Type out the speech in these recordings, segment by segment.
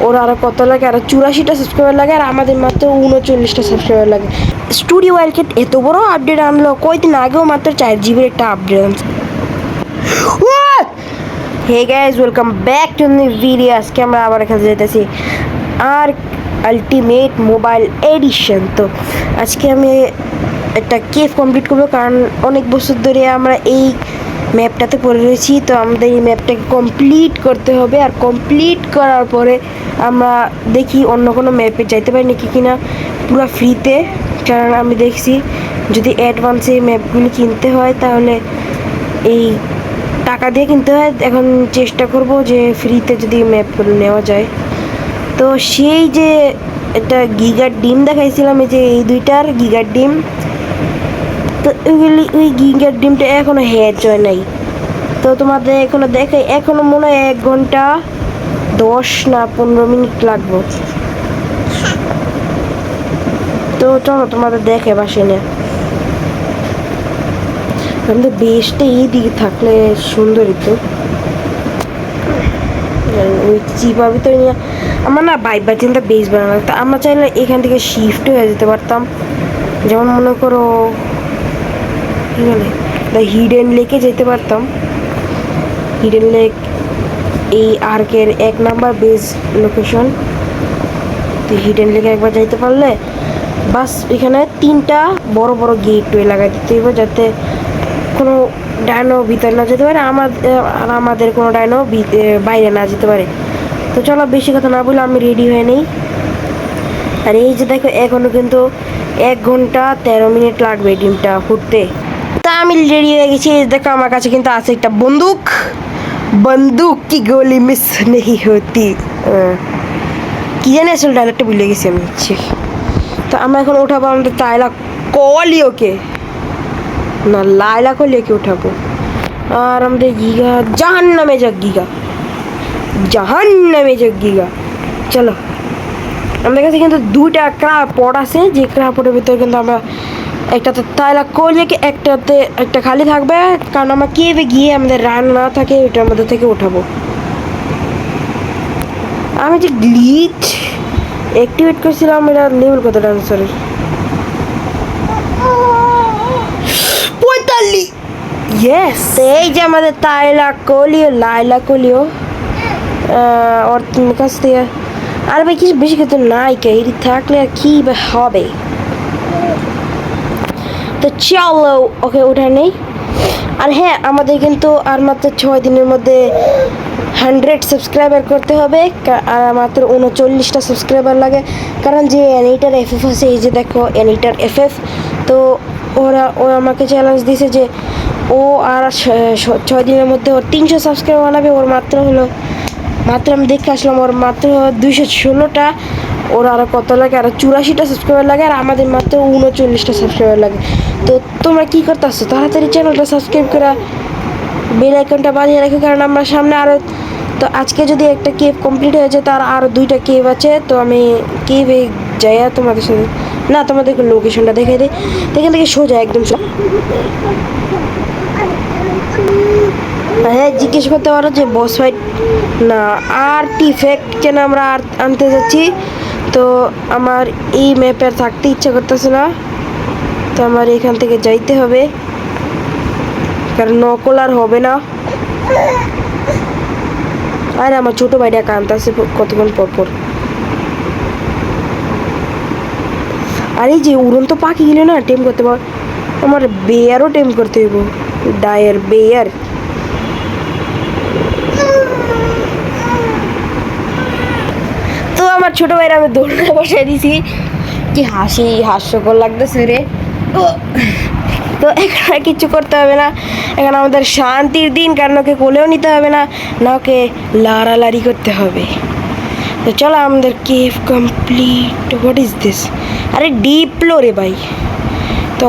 ওর আরও কত লাগে, আরও 84টা সাবস্ক্রাইবার লাগে, আর আমাদের মাত্র 39টা সাবস্ক্রাইবার লাগে। স্টুডিও ওয়াইল্ডক্যাট এত বড় আপডেট আনলো, কয়েকদিন আগেও মাত্র 4 GB একটা আপডেট আনছে। Hey guys, welcome back to the video. আজকে আমরা আবার খেলতে যেতেছি আর আলটিমেট মোবাইল এডিশন। তো আজকে আমি একটা কেভ কমপ্লিট করবো, কারণ অনেক বছর ধরে আমরা এই ম্যাপটাতে পড়ে রয়েছি। তো আমাদের এই ম্যাপটাকে কমপ্লিট করতে হবে, আর কমপ্লিট করার পরে আমরা দেখি অন্য কোনো ম্যাপে যাইতে পারি নাকি কিনা পুরো ফ্রিতে। কারণ আমি দেখছি যদি অ্যাডভান্সে ম্যাপগুলি কিনতে হয় তাহলে এই টাকা দিয়ে কিনতে হয়। এখন চেষ্টা করব যে ফ্রিতে যদি ম্যাপগুলো নেওয়া যায়। তো সেই যে একটা গিগার ডিম দেখাইছিলাম, এই যে এই দুইটার গিগার ডিম, তো ওই গিগার ডিমটা এখনও হ্যাচ হয় নাই। তো তোমাদের এখনো দেখে এখনও মনে হয় 1 ঘন্টা 10 না 15 মিনিট লাগবে। তো চলো তোমাদের দেখে বাসে না, আমাদের বেশটা এই দিকে থাকলে সুন্দরই। তো ওই চিপার ভিতরে নিয়ে আমার না বাইবা চিন্তা বেশ ভালো লাগতো। আমরা চাইলে এখান থেকে শিফট হয়ে যেতে পারতাম। যেমন মনে করো কী বলে হিডেন লেকে যেতে পারতাম। হিডেন লেক এই আর্কের 1 নাম্বার বেস লোকেশন। তো হিডেন লেকে একবার যাইতে পারলে বাস এখানে 3টা বড় বড় গেট ওয়ে লাগাই দিতে হবে, যাতে কোনো ডাইনো ভিতরে না যেতে পারে, আমাদের কোনো ডাইনো বাইরে না যেতে পারে। তো চলো বেশি কথা না বলে আমি রেডি হয়ে নেই। আর এই যে দেখো এখনও কিন্তু 1 ঘন্টা 13 মিনিট লাগবে ডিমটা ফুটতে। তা আমি রেডি হয়ে গেছি। দেখো আমার কাছে কিন্তু আছে একটা বন্দুক। বন্দুক কি গোলি মিস নেই হতি, কি জানি আসলে ডায়লগটা ভুলে গেছি আমি। তো আমরা এখন উঠাবো আমাদের তাইলা কলিওকে, না লাইলা কলিওকে উঠাবো। আর আমাদের গিগা জাহান্নামে যাক, জাহান্নামে যাক গিগা। চলো, আমাদের কাছে কিন্তু 2টা ক্রাপট আছে, যে ক্রাপটের ভিতরে কিন্তু আমরা একটাতে তাইলা কলিয়াকে, একটা খালি থাকবে, কারণ আমরা কেভে গিয়ে আমাদের রান না থাকে ওইটার মধ্যে থেকে উঠাবো। আমি যে গ্লিচ অ্যাক্টিভেট করছিলাম, এটা লেভেল কত ডান্সারের? 45। ইয়েস, এই যে আমাদের লাইলা কলিও ওর কাছ থেকে। আর ভাই কিছু বেশি কিন্তু নাই, এটি থাকলে আর কি হবে। তো চলো ওকে উঠে নেই। আর হ্যাঁ, আমাদের কিন্তু আর মাত্র 6 দিনের মধ্যে 100 সাবস্ক্রাইবার করতে হবে, আর মাত্র 39টা সাবস্ক্রাইবার লাগে। কারণ যে অ্যানিটার FF আছে, এই যে দেখো অ্যানিটার FF, তো ও আমাকে চ্যালেঞ্জ দিয়েছে যে ও আর 6 দিনের মধ্যে ওর 300 সাবস্ক্রাইবার বানাবে। ওর মাত্র আমি দেখে আসলাম, ওর মাত্র 216টা। ওর আরও কত লাগে, আরও 84টা সাবস্ক্রাইবার লাগে, আর আমাদের মাত্র 39টা সাবস্ক্রাইবার লাগে। তো তোমরা কী করতে আসছো, তাড়াতাড়ি চ্যানেলটা সাবস্ক্রাইব করে বেল আইকনটা বাজিয়ে রাখো, কারণ আমরা সামনে আরও, তো আজকে যদি একটা কেভ কমপ্লিট হয়েছে তার আরও 2টা কেভ আছে। তো আমি কেভে যাই তোমাদের সাথে, না তোমাদেরকে লোকেশনটা দেখে দিই। এখান থেকে সোজা একদম হ্যাঁ, জিজ্ঞেস করতে পারো যে বস ফাইট না আর্টিফ্যাক্ট কেন আমরা আনতে যাচ্ছি। তো আমার এই ম্যাপে থাকতে ইচ্ছা করতেছে না, তো আমার এখান থেকে যাইতে হবে, কারণ নকল আর হবে না। আর আমার ছোট ভাইটা কাঁদতেছে কতক্ষণ পর। আর এই যে উড়ন্ত পাখি গেলে না টেম করতে পার, আমার বেয়ারও টেম করতে হইব, ডায়ের বেয়ার। তো আমার ছোট ভাইরা আমি দৌড়ে বসাই দিছি, কি হাস্যকর লাগতেছে রে। তো এখন আর কিছু করতে হবে না, এখন আমাদের শান্তির দিন, কারণ ওকে কোলেও নিতে হবে না, না ওকে লাড়ালাড়ি করতে হবে। তো চলো আমাদের cave complete. What is this? আরে ডিপ্লো রে ভাই। তো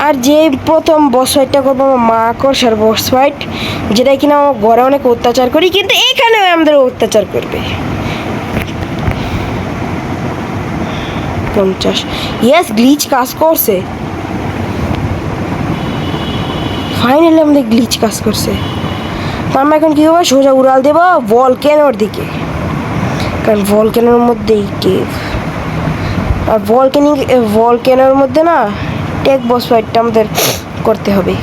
আর যে প্রথম বস ফাইটটা করবো আমার মাকড়সার বস ফাইট, যেটা কিনা আমার ঘরে অনেক অত্যাচার করি, কিন্তু এখানেও আমাদের অত্যাচার করবে। 50। ইয়েস, গ্লিচ কাজ করছে, ফাইনালি আমাদের গ্লিচ কাজ করছে। তো আমরা এখন কী করবো, সোজা উড়াল দেবো ভলকেনোর দিকে। কারণ ভলক্যানোর মধ্যেই কেভ, আর ভলক্যানোর মধ্যে না টেক বস ফাইটটা আমাদের করতে হবে।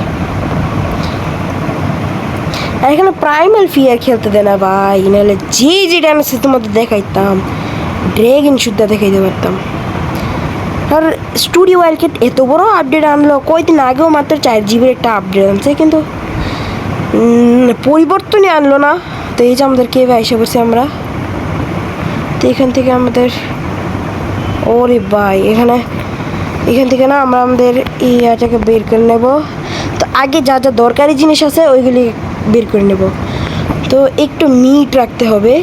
আর এখানে প্রাইমাল ফিয়ার খেলতে দেয় না ভাই, নাহলে যে ডাইনোসর তোমাদের দেখাইতাম, ড্রাগন শুদ্ধা দেখাইতে পারতাম। আর স্টুডিও ওয়াইল্ডক্যাট এত বড় আপডেট আনলো, কয়েকদিন আগেও মাত্র 4 GB একটা আপডেট আনছে, কিন্তু পরিবর্তনই আনলো না। তো এই যে আমাদের কেভে এসে বসে আমরা, তো এখান থেকে আমাদের, ওরে ভাই এখান থেকে না আমরা আমাদের ইয়াটাকে বের করে নেব। তো আগে যা যা দরকারি জিনিস আছে ওইগুলি বের করে নেব। তো একটু মিট রাখতে হবে,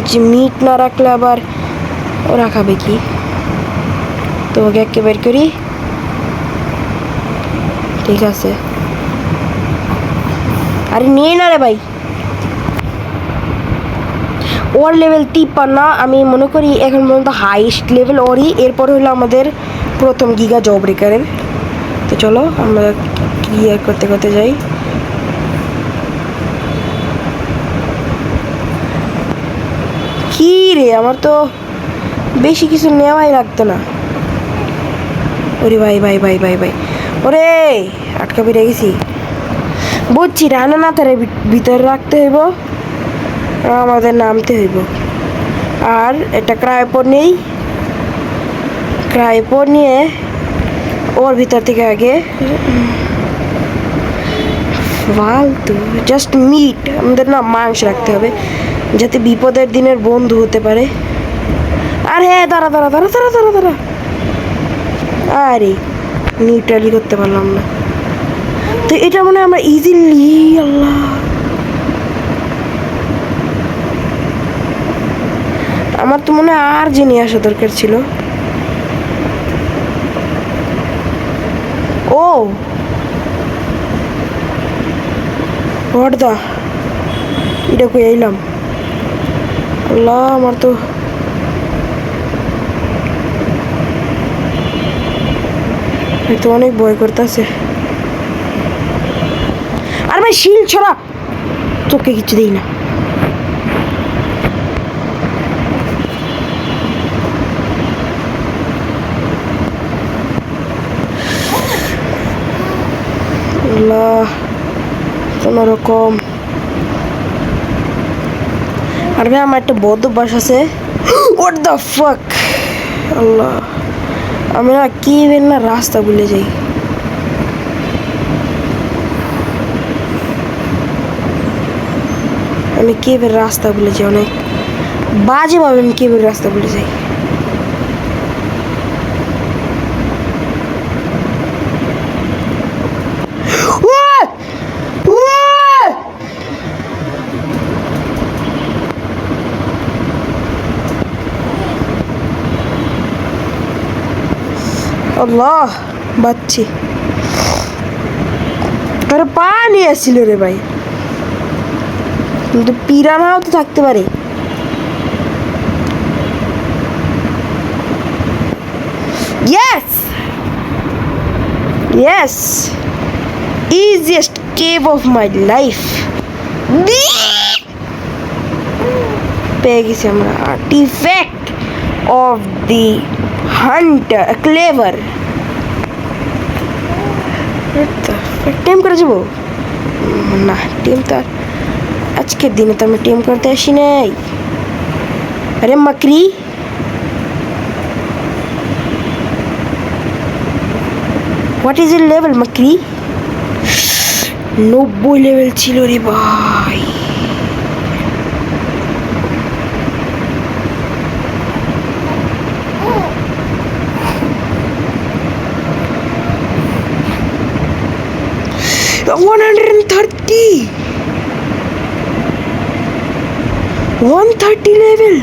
যে মিট না রাখলে আবার ওরা খাবে কি। তো ওকে একে বের করি, ঠিক আছে। আরে নিয়ে না রে ভাই, ওর লেভেল 53, আমি মনে করি এখন পর্যন্ত হাইস্ট লেভেল ওরই। এরপর হলো আমাদের প্রথম গিগা জব ব্রেকারের। তো চলো আমরা ক্লিয়ার করতে করতে যাই। কি রে, আমার তো বেশি কিছু নেওয়াই লাগতো না। ওরে ভাই ভাই ভাই ভাই ভাই, ওরে আটকা পেরে গেছি। বুঝছি, রান্না না তার ভিতরে রাখতে হইব, আমাদের নামতে হইব। আর এটা ক্রায়োপড নেই, ক্রায়োপড নিয়ে ওর ভিতর থেকে আগে ফালতু জাস্ট মিট, আমাদের না মাংস রাখতে হবে, যাতে বিপদের দিনের বন্ধু হতে পারে। আর হ্যাঁ, দাঁড়া দাঁড়া দাঁড়া দাঁড়া দাঁড়া দাঁড়া, আরে নিউট্রালি করতে পারলাম না। তো এটা মনে হয় আমরা ইজিলি, আল্লাহ আমার তো মনে হয় আর যে নিয়ে আসা দরকার ছিল। ও হরদা, এটা কই আইলাম, আল্লাহ আমার তো অনেক ভয় করতেছে। আর ভাই শিল ছড়া, চোখে কিছু দিই না। আল্লাহ কোনো রকম। আর ভাই আমার একটা বদ্ধ অভ্যাস আছে, হোয়াট দ্য ফাক, আল্লাহ আমি না কি না রাস্তা ভুলে যাই। আমি কেবের রাস্তা ভুলে যাই, অনেক বাজেভাবে আমি কেবের রাস্তা ভুলে যাই। আল্লাহ বাচ্চি, আরে পানি আসছিল রে ভাই, কিন্তু পিরানাও তো থাকতে পারে। Yes! Yes! Easiest cave of my life. পেয়ে গেছি আমরা artifact of the hunter, cleaver. Tame করে যাবো না, টেম তো আজকের দিনে তো আমরা টেম করতে আসি নাই। আরে মাকড়ি, হোয়াট ইজ এর লেভেল মাকড়ি? 90 লেভেল ছিল রে ভাই। One thirty level.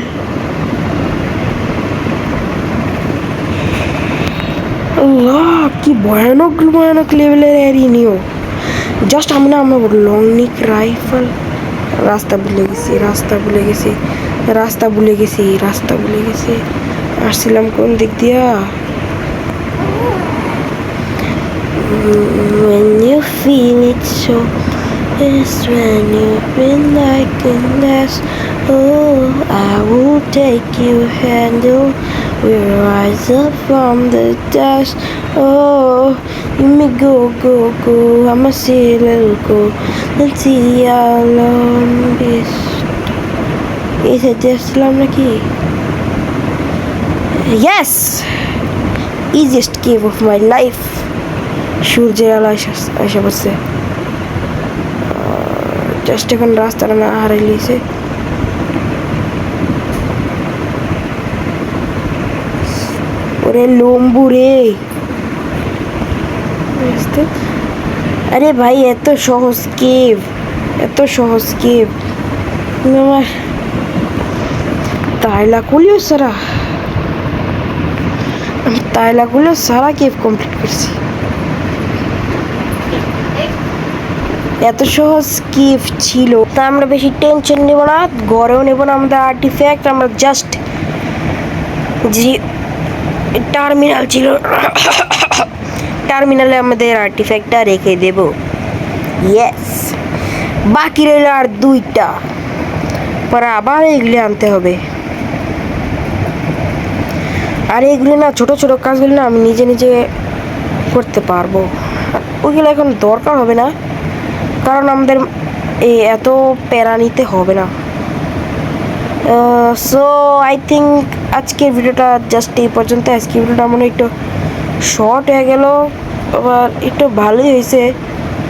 আল্লাহ কি ভয়ানক ভয়ানক লেভেলের এরিনিও। জাস্ট আমরা লং নিক রাইফেল। রাস্তা ভুলে গেছি। আসছিলাম কোন দিক দিয়া? When you feel it so It's when you've been like a mess. Oh, I will take you handle. We'll rise up from the dust. Oh, you may go, go, go. I'm a silly little girl. Let's see how long this. Is it just নাকি? Yes! Easiest cave of my life. সূর্যের আলো এসে পড়ছে। Just এখন রাস্তাটা না হারাইলিছে। ওরে লম্বু রে, আরে ভাই এত সহজ কেভ, এত সহজ কেভ আমার তাইলাগুলিও সারা, আমি তাইলাগুলো সারা কেভ কমপ্লিট করছি। এত সহজ কেভ ছিল, তা আমরা বেশি টেনশন নেব না, ঘরেও নেব না আমাদের আর্টিফ্যাক্ট। আমরা জাস্ট যে টার্মিনাল ছিল টার্মিনালে আমাদের আর্টিফ্যাক্টটা রেখে দেব। ইয়েস, বাকি রইল আর 2টা, পরে আবার এগুলি আনতে হবে। আর এগুলি না, ছোট ছোট কাজগুলি না আমি নিজে নিজে করতে পারবো, ওইগুলো এখন দরকার হবে না, কারণ আমাদের এত প্যারা নিতে হবে না। সো আই থিঙ্ক আজকের ভিডিওটা জাস্ট এই পর্যন্ত। আজকের ভিডিওটা মনে একটু শর্ট হয়ে গেল, আবার একটু ভালোই হয়েছে,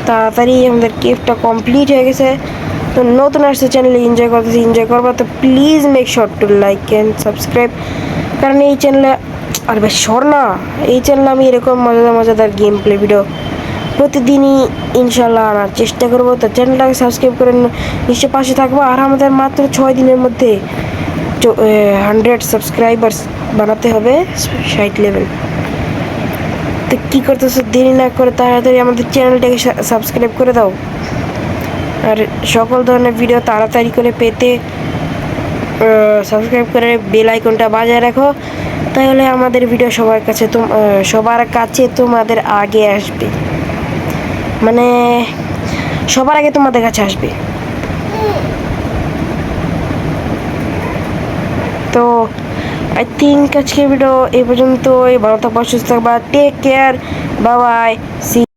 তাড়াতাড়ি আমাদের কেভটা কমপ্লিট হয়ে গেছে। তো নতুন আসছে চ্যানেলে এনজয় করতেছি, এনজয় করবো, তো please make sure to like and subscribe. কারণ এই চ্যানেলে আর বেশ শর না, এই চ্যানেলে আমি এরকম মজাদার মজাদার গেম প্লে ভিডিও প্রতিদিনই ইনশাল্লাহ আনার চেষ্টা করবো। তো চ্যানেলটাকে সাবস্ক্রাইব করে নিশ্চয় পাশে থাকবো। আর আমাদের মাত্র 6 দিনের মধ্যে 100 সাবস্ক্রাইবার্স বানাতে হবে, 60 লেভেল। তো কী করতেছো, দেরি না করে তাড়াতাড়ি আমাদের চ্যানেলটাকে সাবস্ক্রাইব করে দাও, আর সকল ধরনের ভিডিও তাড়াতাড়ি করে পেতে সাবস্ক্রাইব করে বেল আইকনটা বাজায় রাখো, তাহলে আমাদের ভিডিও সবার কাছে তোমাদের আগে আসবে, মানে সবার আগে তোমাদের কাছে আসবে। তো আই থিঙ্ক আজকের ভিডিও এই পর্যন্তই। ভালো থাকবা, সুস্থ থাকবা, take care, bye bye, C.